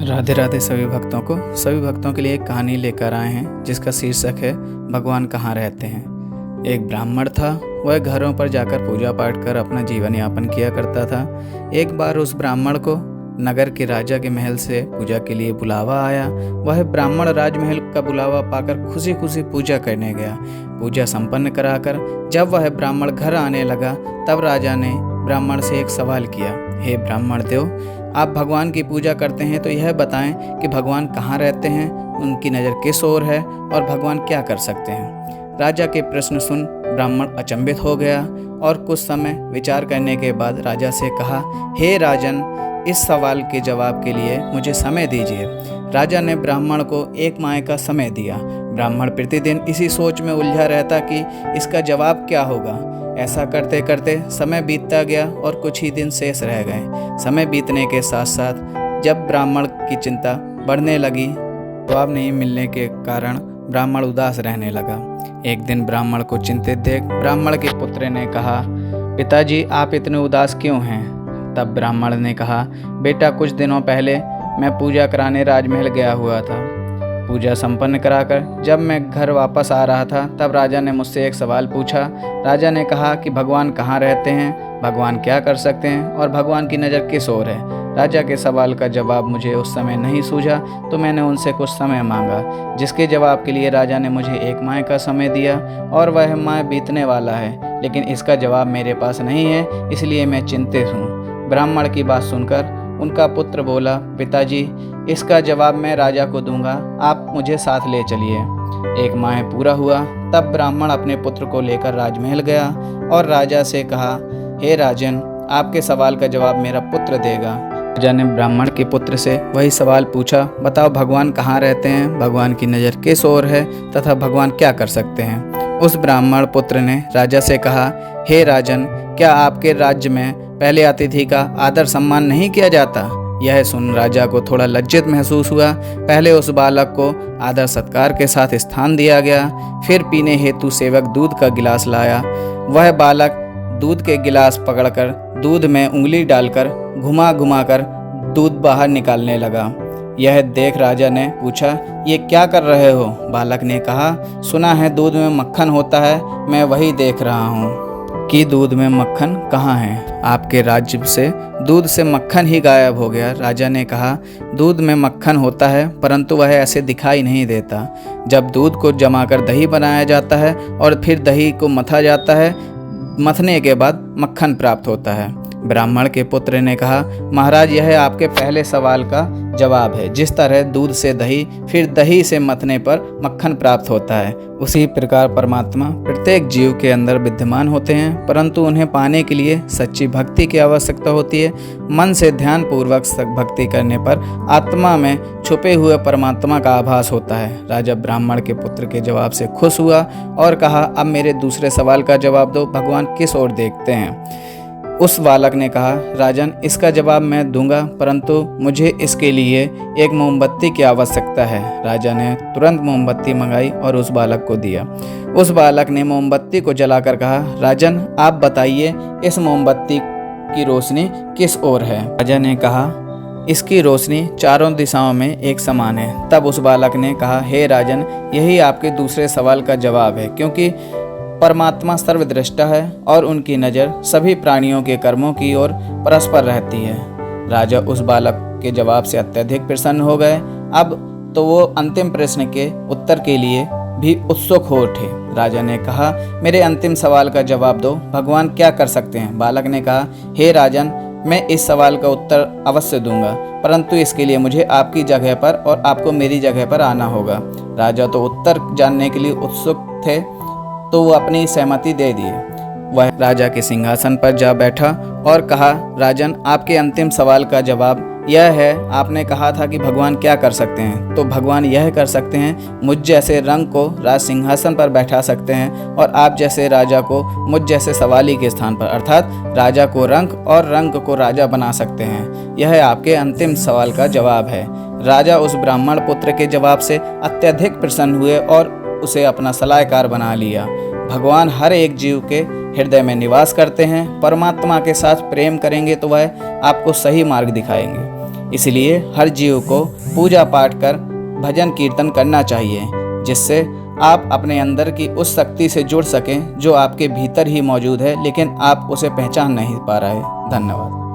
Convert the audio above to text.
राधे राधे सभी भक्तों के लिए एक कहानी लेकर आए हैं जिसका शीर्षक है भगवान कहाँ रहते हैं। एक ब्राह्मण था। वह घरों पर जाकर पूजा पाठ कर अपना जीवन यापन किया करता था। एक बार उस ब्राह्मण को नगर के राजा के महल से पूजा के लिए बुलावा आया। वह ब्राह्मण राजमहल का बुलावा पाकर खुशी खुशी पूजा करने गया। पूजा संपन्न कराकर जब वह ब्राह्मण घर आने लगा तब राजा ने ब्राह्मण से एक सवाल किया, हे ब्राह्मण देव, आप भगवान की पूजा करते हैं तो यह बताएं कि भगवान कहाँ रहते हैं, उनकी नज़र किस ओर है और भगवान क्या कर सकते हैं। राजा के प्रश्न सुन ब्राह्मण अचंभित हो गया और कुछ समय विचार करने के बाद राजा से कहा, हे राजन, इस सवाल के जवाब के लिए मुझे समय दीजिए। राजा ने ब्राह्मण को एक माह का समय दिया। ब्राह्मण प्रतिदिन इसी सोच में उलझा रहता कि इसका जवाब क्या होगा। ऐसा करते करते समय बीतता गया और कुछ ही दिन शेष रह गए। समय बीतने के साथ साथ जब ब्राह्मण की चिंता बढ़ने लगी, जवाब नहीं मिलने के कारण ब्राह्मण उदास रहने लगा। एक दिन ब्राह्मण को चिंतित देख ब्राह्मण के पुत्र ने कहा, पिताजी, आप इतने उदास क्यों हैं? तब ब्राह्मण ने कहा, बेटा, कुछ दिनों पहले मैं पूजा कराने राजमहल गया हुआ था। पूजा संपन्न कराकर जब मैं घर वापस आ रहा था तब राजा ने मुझसे एक सवाल पूछा। राजा ने कहा कि भगवान कहाँ रहते हैं, भगवान क्या कर सकते हैं और भगवान की नज़र किस ओर है। राजा के सवाल का जवाब मुझे उस समय नहीं सूझा तो मैंने उनसे कुछ समय मांगा, जिसके जवाब के लिए राजा ने मुझे एक माह का समय दिया और वह माह बीतने वाला है, लेकिन इसका जवाब मेरे पास नहीं है, इसलिए मैं चिंतित हूँ। ब्राह्मण की बात सुनकर उनका पुत्र बोला, पिताजी, इसका जवाब मैं राजा को दूंगा, आप मुझे साथ ले चलिए। एक माह पूरा हुआ तब ब्राह्मण अपने पुत्र को लेकर राजमहल गया और राजा से कहा, हे राजन, आपके सवाल का जवाब मेरा पुत्र देगा। राजा ने ब्राह्मण के पुत्र से वही सवाल पूछा, बताओ भगवान कहाँ रहते हैं, भगवान की नज़र किस ओर है तथा भगवान क्या कर सकते हैं। उस ब्राह्मण पुत्र ने राजा से कहा, हे राजन, क्या आपके राज्य में पहले अतिथि का आदर सम्मान नहीं किया जाता? यह सुन राजा को थोड़ा लज्जित महसूस हुआ। पहले उस बालक को आदर सत्कार के साथ स्थान दिया गया, फिर पीने हेतु सेवक दूध का गिलास लाया। वह बालक दूध के गिलास पकड़कर दूध में उंगली डालकर घुमा घुमा कर दूध बाहर निकालने लगा। यह देख राजा ने पूछा, ये क्या कर रहे हो? बालक ने कहा, सुना है दूध में मक्खन होता है, मैं वही देख रहा हूँ कि दूध में मक्खन कहाँ है। आपके राज्य से दूध से मक्खन ही गायब हो गया। राजा ने कहा, दूध में मक्खन होता है परंतु वह ऐसे दिखाई नहीं देता। जब दूध को जमाकर दही बनाया जाता है और फिर दही को मथा जाता है, मथने के बाद मक्खन प्राप्त होता है। ब्राह्मण के पुत्र ने कहा, महाराज, यह आपके पहले सवाल का जवाब है। जिस तरह दूध से दही, फिर दही से मथने पर मक्खन प्राप्त होता है, उसी प्रकार परमात्मा प्रत्येक जीव के अंदर विद्यमान होते हैं, परंतु उन्हें पाने के लिए सच्ची भक्ति की आवश्यकता होती है। मन से ध्यान पूर्वक भक्ति करने पर आत्मा में छुपे हुए परमात्मा का आभास होता है। राजा ब्राह्मण के पुत्र के जवाब से खुश हुआ और कहा, अब मेरे दूसरे सवाल का जवाब दो, भगवान किस ओर देखते हैं। उस बालक ने कहा, राजन, इसका जवाब मैं दूंगा, परंतु मुझे इसके लिए एक मोमबत्ती की आवश्यकता है। राजा ने तुरंत मोमबत्ती मंगाई और उस बालक को दिया। उस बालक ने मोमबत्ती को जलाकर कहा, राजन, आप बताइए, इस मोमबत्ती की रोशनी किस ओर है? राजा ने कहा, इसकी रोशनी चारों दिशाओं में एक समान है। तब उस बालक ने कहा, हे राजन, यही आपके दूसरे सवाल का जवाब है, क्योंकि परमात्मा सर्वदृष्टा है और उनकी नज़र सभी प्राणियों के कर्मों की ओर परस्पर रहती है। राजा उस बालक के जवाब से अत्यधिक प्रसन्न हो गए। अब तो वो अंतिम प्रश्न के उत्तर के लिए भी उत्सुक हो उठे। राजा ने कहा, मेरे अंतिम सवाल का जवाब दो, भगवान क्या कर सकते हैं? बालक ने कहा, हे राजन, मैं इस सवाल का उत्तर अवश्य दूंगा, परंतु इसके लिए मुझे आपकी जगह पर और आपको मेरी जगह पर आना होगा। राजा तो उत्तर जानने के लिए उत्सुक थे, तो वो अपनी सहमति दे दिए। वह राजा के सिंहासन पर जा बैठा और कहा, राजन, आपके अंतिम सवाल का जवाब यह है। आपने कहा था कि भगवान क्या कर सकते हैं, तो भगवान यह कर सकते हैं, मुझ जैसे रंग को राज सिंहासन पर बैठा सकते हैं और आप जैसे राजा को मुझ जैसे सवाली के स्थान पर, अर्थात राजा को रंग और रंग को राजा बना सकते हैं। यह आपके अंतिम सवाल का जवाब है। राजा उस ब्राह्मण पुत्र के जवाब से अत्यधिक प्रसन्न हुए और उसे अपना सलाहकार बना लिया। भगवान हर एक जीव के हृदय में निवास करते हैं। परमात्मा के साथ प्रेम करेंगे तो वह आपको सही मार्ग दिखाएंगे। इसलिए हर जीव को पूजा पाठ कर भजन कीर्तन करना चाहिए, जिससे आप अपने अंदर की उस शक्ति से जुड़ सकें जो आपके भीतर ही मौजूद है, लेकिन आप उसे पहचान नहीं पा रहे। धन्यवाद।